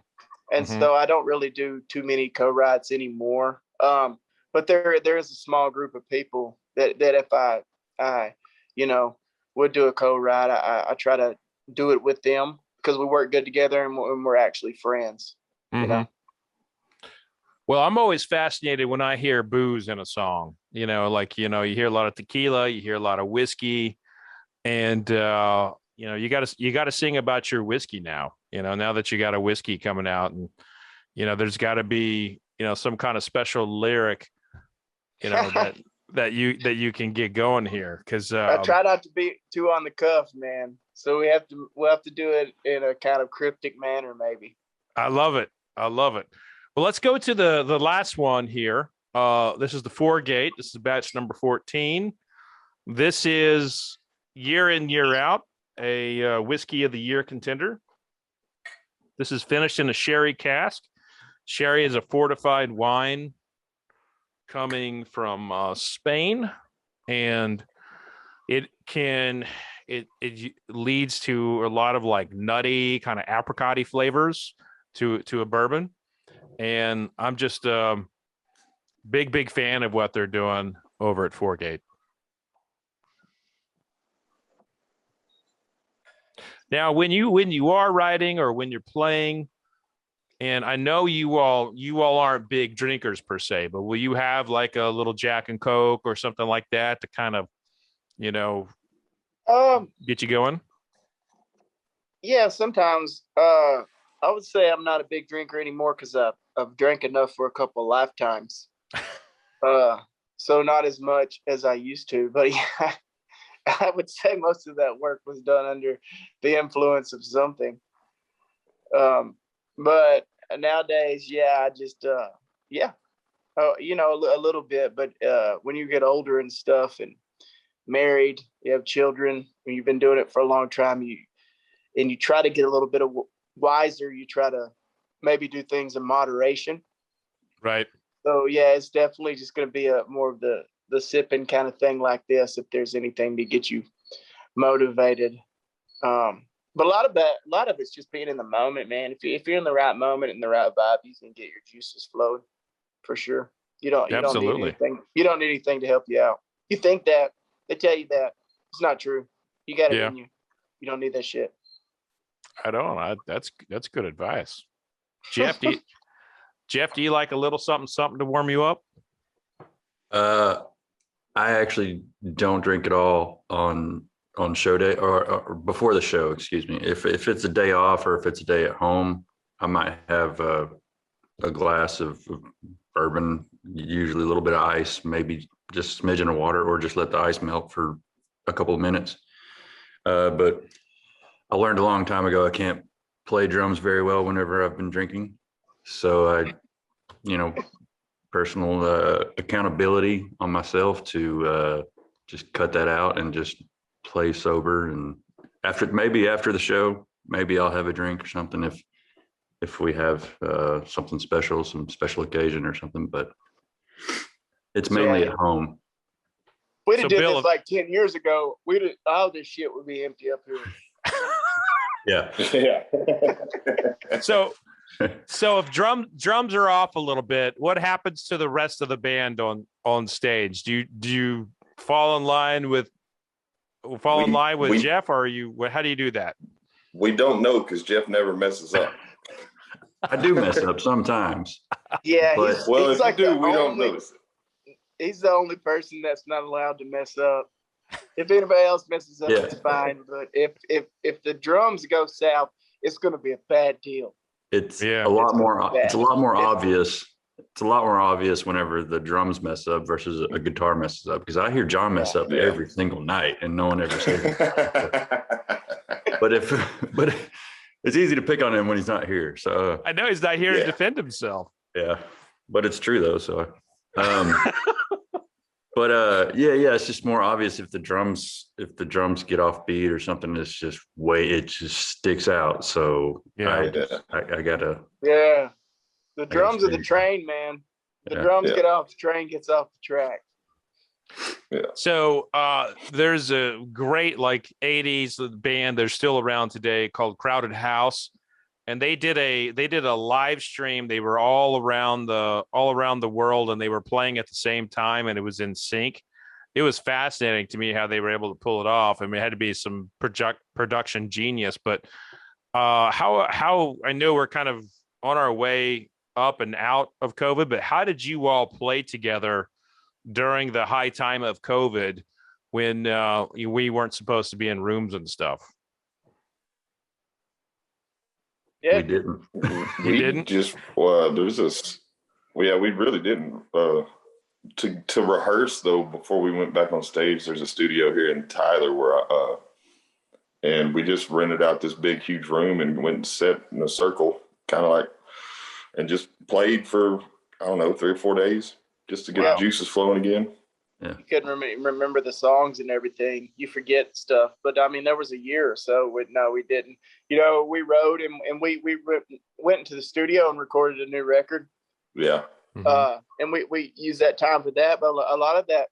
And so I don't really do too many co-writes anymore. But there is a small group of people that if I you know, would do a co-write, I try to do it with them because we work good together and we're actually friends, you know. Well, I'm always fascinated when I hear booze in a song, you know, like, you know, you hear a lot of tequila, you hear a lot of whiskey, and, you know, you got to sing about your whiskey now, you know, now that you got a whiskey coming out, and, you know, there's got to be, you know, some kind of special lyric, you know, that you can get going here. Cause I try not to be too on the cuff, man. So we'll have to do it in a kind of cryptic manner, maybe. I love it. Well, let's go to the last one here. This is the 4-Gate. This is batch number 14. This is year in, year out, a whiskey of the year contender. This is finished in a sherry cask. Sherry is a fortified wine coming from Spain, and it leads to a lot of like nutty kind of apricot-y flavors to a bourbon. And I'm just a big fan of what they're doing over at 4-Gate. Now, when you are writing or when you're playing, and I know you all aren't big drinkers per se, but will you have like a little Jack and Coke or something like that to kind of, you know, get you going? Yeah, sometimes. I would say I'm not a big drinker anymore because I've drank enough for a couple of lifetimes. So not as much as I used to, but yeah, I would say most of that work was done under the influence of something. But nowadays, yeah, I just yeah. Oh, you know, a little bit, but when you get older and stuff and married, you have children, when you've been doing it for a long time, you try to get a little bit of wiser. You try to maybe do things in moderation. Right. So yeah, it's definitely just going to be a more of the sipping kind of thing like this. If there's anything to get you motivated, but a lot of it's just being in the moment, man. If you're in the right moment and the right vibe, you can get your juices flowing for sure. You don't need anything. You don't need anything to help you out. You think that they tell you that it's not true. You got it in you. You don't need that shit. I don't. That's good advice. Jeff, do you like a little something to warm you up? I actually don't drink at all on show day or before the show. Excuse me. If it's a day off or if it's a day at home, I might have a glass of bourbon, usually a little bit of ice, maybe just a smidgen of water, or just let the ice melt for a couple of minutes. But I learned a long time ago I can't play drums very well whenever I've been drinking. So personal accountability on myself to just cut that out and just play sober. And after the show, maybe I'll have a drink or something if we have something special, some special occasion or something. But it's mainly at home. We'd have did this like 10 years ago. All this shit would be empty up here. Yeah. So if drums are off a little bit, what happens to the rest of the band on stage? Do you fall in line with Jeff, or how do you do that? We don't know because Jeff never messes up. I do mess up sometimes. Yeah, he's like we don't notice it. He's the only person that's not allowed to mess up. If anybody else messes up, it's fine. But if the drums go south, it's going to be a bad deal. It's a lot more obvious. It's a lot more obvious whenever the drums mess up versus a guitar messes up, because I hear John mess up every single night and no one ever says it. But it's easy to pick on him when he's not here. So I know he's not here to defend himself. Yeah, but it's true though. So, it's just more obvious if the drums get off beat or something. It just sticks out. So I gotta. Yeah, the drums are the train, man. The drums get off the train, gets off the track. Yeah. So there's a great 80s band. They're still around today called Crowded House, and they did a live stream. They were all around the world, and they were playing at the same time, and it was in sync. It was fascinating to me how they were able to pull it off. I mean, it had to be some production genius. But how I know we're kind of on our way up and out of COVID, but how did you all play together during the high time of COVID when we weren't supposed to be in rooms and stuff? Yeah, we didn't. You didn't? We really didn't. To rehearse though, before we went back on stage, there's a studio here in Tyler and we just rented out this big, huge room and went and sat in a circle, and just played for, I don't know, 3 or 4 days just to get the juices flowing again. Yeah. You couldn't remember the songs and everything. You forget stuff. But I mean, there was a year or so. We didn't. We wrote and we went into the studio and recorded a new record. Yeah. Mm-hmm. And we used that time for that. But a lot of that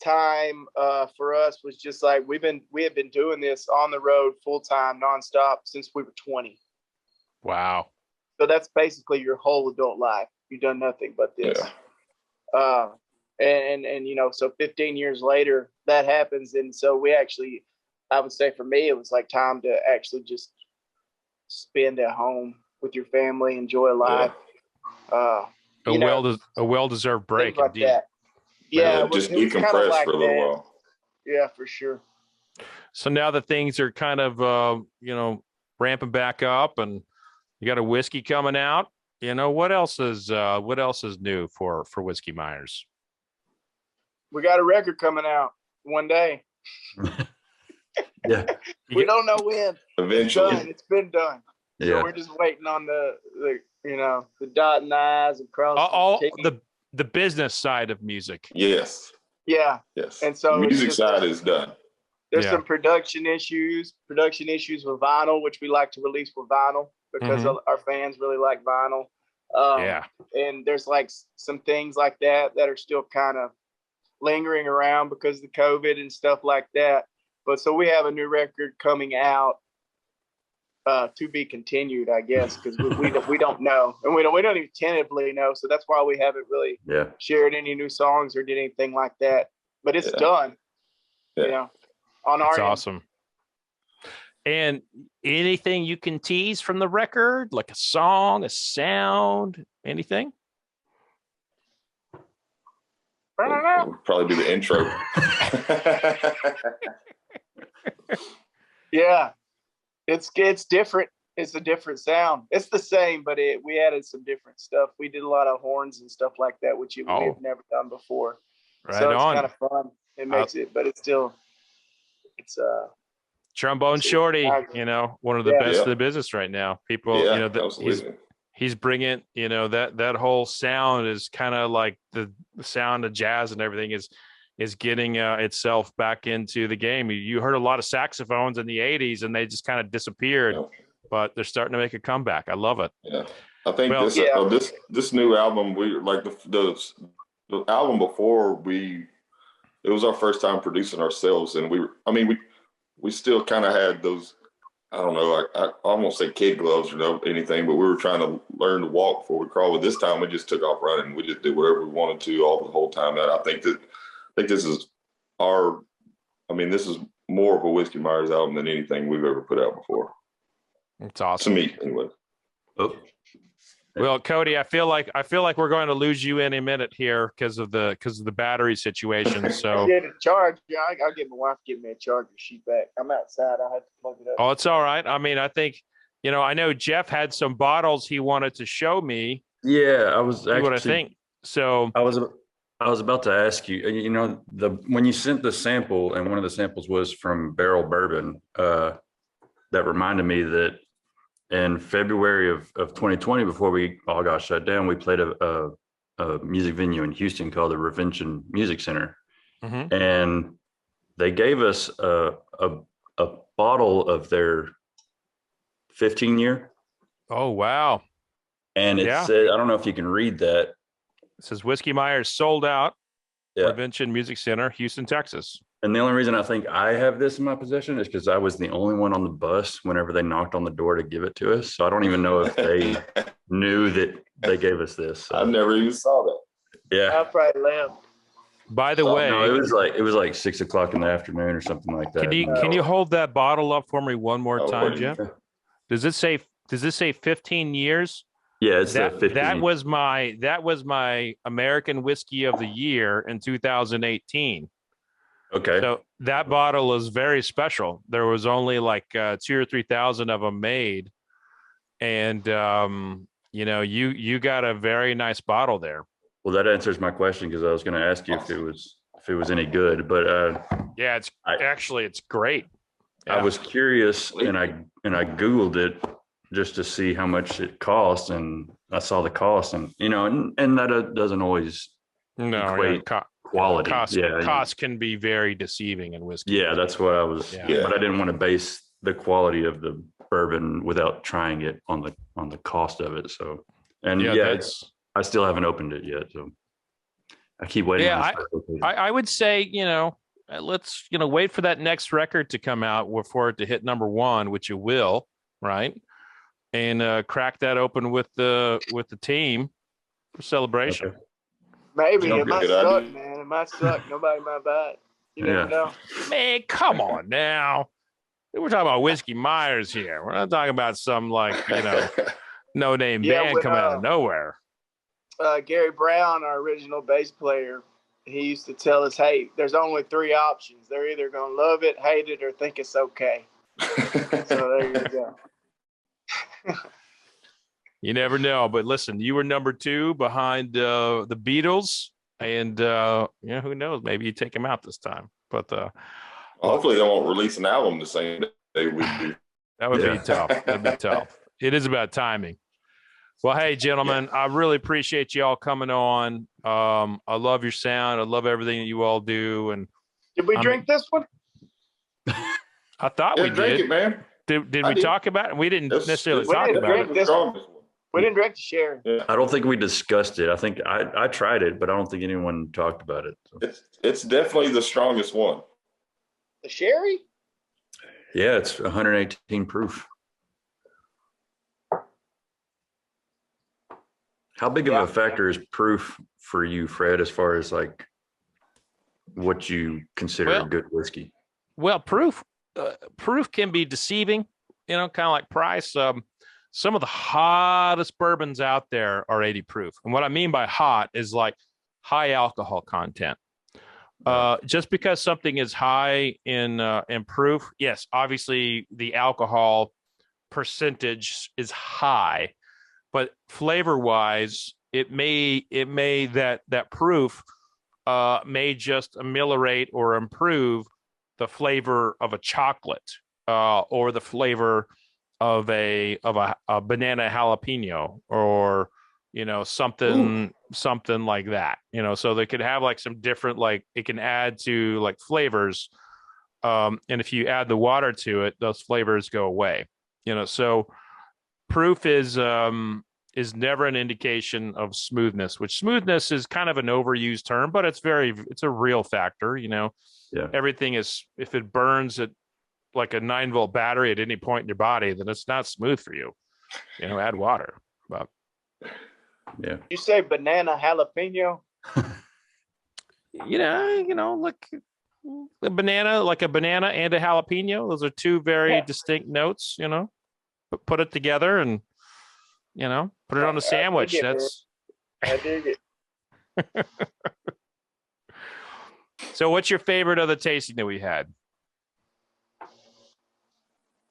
time for us was just like we had been doing this on the road full time, nonstop since we were 20. Wow. So that's basically your whole adult life. You've done nothing but this. Yeah. So 15 years later that happens. And so I would say for me, it was like time to actually just spend at home with your family, enjoy life. A well-deserved break. Like indeed. that. Yeah. Just decompress for a little while. Yeah, for sure. So now that things are kind of, ramping back up and you got a whiskey coming out, what else is new for Whiskey Myers? We got a record coming out one day. Yeah. We don't know when. Eventually. It's been done. So we're just waiting on the dot and the I's and cross all the business side of music. Yes. Yeah. Yes. And so the music side is done. There's some production issues with vinyl, which we like to release with vinyl because our fans really like vinyl. And there's like some things like that are still kind of lingering around because of the COVID and stuff like that. But so we have a new record coming out to be continued, I guess, because we don't know, and we don't even tentatively know. So that's why we haven't really shared any new songs or did anything like that. But it's done, on our end. Awesome. And anything you can tease from the record, like a song, a sound, anything? We'll probably do the intro. Yeah, it's different. It's a different sound. It's the same, but we added some different stuff. We did a lot of horns and stuff like that, which we've never done before. Right so it's on. kind of fun. It makes it, but it's Trombone Shorty, one of the best in the business right now. People, he's bringing, that whole sound is kind of like the sound of jazz and everything is getting itself back into the game. You heard a lot of saxophones in the 80s and they just kind of disappeared, but they're starting to make a comeback. I love it. Yeah. I think this new album, we like the album before it was our first time producing ourselves. And we still kind of had those, I don't know, I won't say kid gloves or anything, but we were trying to learn to walk before we crawl. But this time we just took off running. We just did whatever we wanted to the whole time. And I think this is this is more of a Whiskey Myers album than anything we've ever put out before. It's awesome. To me, anyway. Oh. Well, Cody, I feel like we're going to lose you in a minute here because of the battery situation. So get it charged. Yeah, I'll get my wife to give me a charger sheet back. I'm outside. I'll have to plug it up. Oh, it's all right. I think, I know Jeff had some bottles he wanted to show me. Yeah, I was actually what I think. So I was about to ask you, when you sent the sample, and one of the samples was from Barrell Bourbon, that reminded me that in February of 2020, before we all got shut down, we played a music venue in Houston called the Revention Music Center. Mm-hmm. And they gave us a bottle of their 15-year. Oh, wow. And it said, I don't know if you can read that. It says Whiskey Myers sold out. Revention Music Center, Houston, Texas. And the only reason I think I have this in my possession is because I was the only one on the bus whenever they knocked on the door to give it to us. So I don't even know if they knew that they gave us this. So. I never even saw that. Yeah. I probably left. By the way, no, it was like 6 o'clock in the afternoon or something like that. Can you hold that bottle up for me one more time, Jeff? Does it say 15 years? Yeah, it's 15. That was my American Whiskey of the Year in 2018. Okay. So that bottle is very special. There was only like 2,000 or 3,000 of them made, and you got a very nice bottle there. Well, that answers my question because I was going to ask you if it was any good, but yeah, it's great. Yeah. I was curious, and I Googled it just to see how much it cost, and I saw the cost, and and that doesn't always equate quality. Cost can be very deceiving in whiskey. Yeah, that's what I was. Yeah. But I didn't want to base the quality of the bourbon without trying it on the cost of it. So, and I still haven't opened it yet. So I keep waiting. Yeah, I would say let's wait for that next record to come out for it to hit number one, which it will, right? And crack that open with the team for celebration. Okay. Maybe it might suck, man. It might suck. Nobody might buy it. You never know. Man, come on now. We're talking about Whiskey Myers here. We're not talking about some no-name band coming out of nowhere. Gary Brown, our original bass player, he used to tell us, hey, there's only 3 options. They're either going to love it, hate it, or think it's okay. So there you go. You never know, but listen, you were number 2 behind the Beatles, and who knows? Maybe you take them out this time. But hopefully, they won't release an album the same day we do. That would be tough. That'd be tough. It is about timing. Well, hey, gentlemen, I really appreciate you all coming on. I love your sound. I love everything that you all do. And did we drink this one? I thought we drink did. it, man. Did we talk about it? We didn't necessarily talk about it. We didn't drink the sherry. Yeah. I don't think we discussed it. I think I tried it, but I don't think anyone talked about it. So. It's definitely the strongest one. The sherry? Yeah, it's 118 proof. How big of a factor is proof for you, Fred, as far as like what you consider a good whiskey? Well, proof can be deceiving, kind of like price. Some of the hottest bourbons out there are 80 proof. And what I mean by hot is like high alcohol content. Just because something is high in proof, yes, obviously the alcohol percentage is high, but flavor wise, it may that proof may just ameliorate or improve the flavor of a chocolate or the flavor of a banana jalapeno or something like that. So they could have like some different, like it can add to like flavors, and if you add the water to it, those flavors go away. So proof is never an indication of smoothness, which smoothness is kind of an overused term, but it's a real factor. Yeah. Everything is, if it burns at like a 9-volt battery at any point in your body, then it's not smooth for you. Add water. But yeah, you say banana jalapeno. like a banana and a jalapeno. Those are two very distinct notes. Put it together and put it on a sandwich. I dig it. So what's your favorite of the tasting that we had?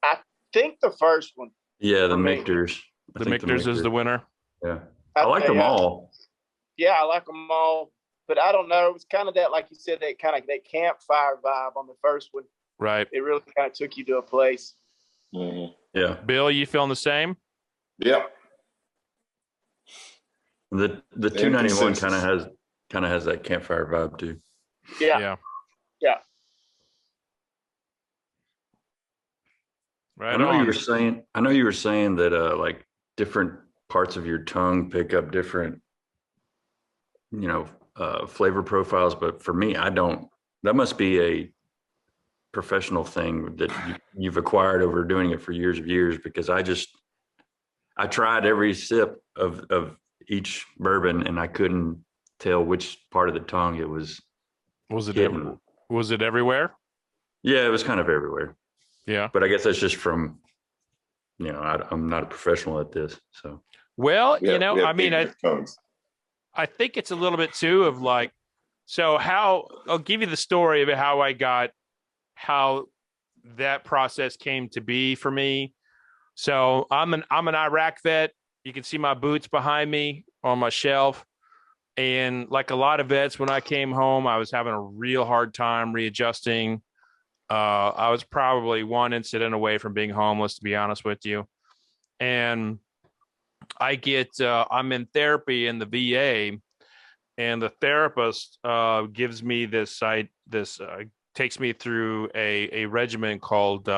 I think the first one. Yeah, the Michters. The Michters is the winner. Yeah. I like them all. Yeah, I like them all. But I don't know. It was kind of that, like you said, that kind of that campfire vibe on the first one. Right. It really kind of took you to a place. Mm-hmm. Yeah. Bill, you feeling the same? Yep. The 291 kind of has that campfire vibe too. Yeah. Right. I know you were saying that like different parts of your tongue pick up different, flavor profiles. But for me, I don't. That must be a professional thing that you've acquired over doing it for years of years. Because I tried every sip of each bourbon and I couldn't tell which part of the tongue it was. Was it everywhere? Yeah, it was kind of everywhere. Yeah. But I guess that's just from, I'm not a professional at this. So, well, I think it's a little bit too of like, so I'll give you the story of how that process came to be for me. So I'm an Iraq vet. You can see my boots behind me on my shelf. And like a lot of vets, when I came home, I was having a real hard time readjusting. I was probably one incident away from being homeless, to be honest with you. And I'm in therapy in the VA, and the therapist gives me takes me through a regimen called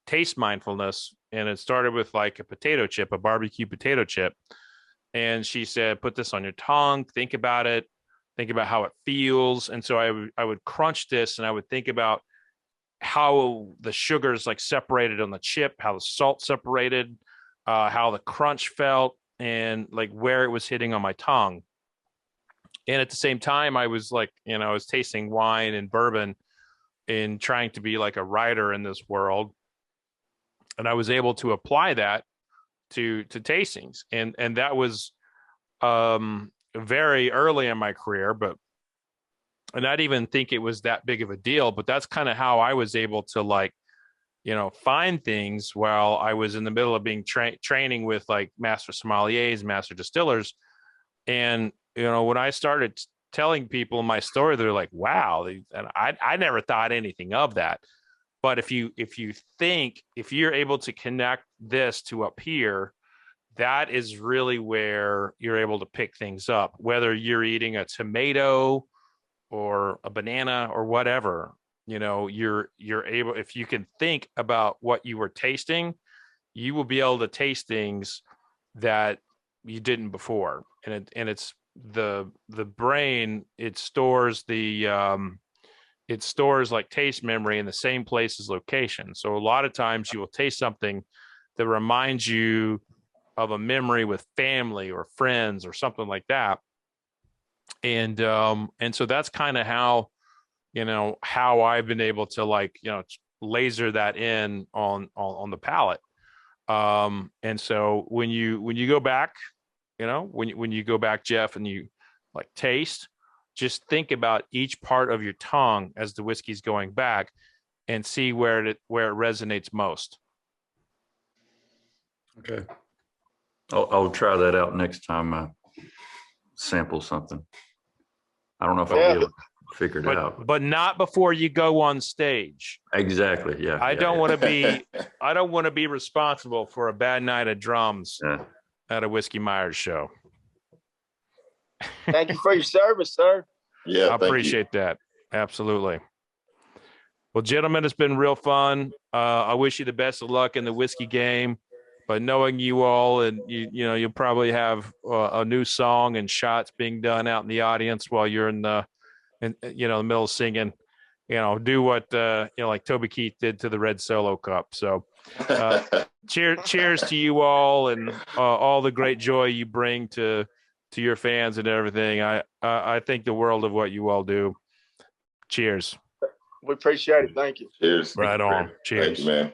taste mindfulness. And it started with like a barbecue potato chip. And she said, put this on your tongue, think about it, think about how it feels. And so I would crunch this and I would think about how the sugars like separated on the chip, how the salt separated, how the crunch felt, and like where it was hitting on my tongue. And at the same time, I was like, I was tasting wine and bourbon and trying to be like a writer in this world. And I was able to apply that to tastings. And that was very early in my career, and I didn't even think it was that big of a deal, but that's kind of how I was able to like, find things while I was in the middle of being training with like master sommeliers, master distillers. And, when I started telling people my story, they're like, wow. And I never thought anything of that. But if you're able to connect this to up here, that is really where you're able to pick things up, whether you're eating a tomato or a banana or whatever. You're able, if you can think about what you were tasting, you will be able to taste things that you didn't before. And it's the brain, it stores like taste memory in the same place as location. So a lot of times you will taste something that reminds you of a memory with family or friends or something like that. And so that's kind of how I've been able to laser that in on the palate. And so when you go back, when you go back, Jeff, and you taste, just think about each part of your tongue as the whiskey's going back and see where it resonates most. Okay. I'll try that out next time I sample something. I don't know if I'll be able to figure it out. But not before you go on stage. Exactly. Yeah. I don't want to be responsible for a bad night of drums at a Whiskey Myers show. Thank you for your service, sir. Yeah, I appreciate that. Absolutely. Well, gentlemen, it's been real fun. I wish you the best of luck in the whiskey game. But knowing you all, and you'll probably have a new song and shots being done out in the audience while you're in the middle of singing. Do what like Toby Keith did to the Red Solo Cup. So, cheers to you all, and all the great joy you bring to your fans and everything. I think the world of what you all do. Cheers. We appreciate it. Thank you. Cheers. Right on. Cheers. Thank you, man.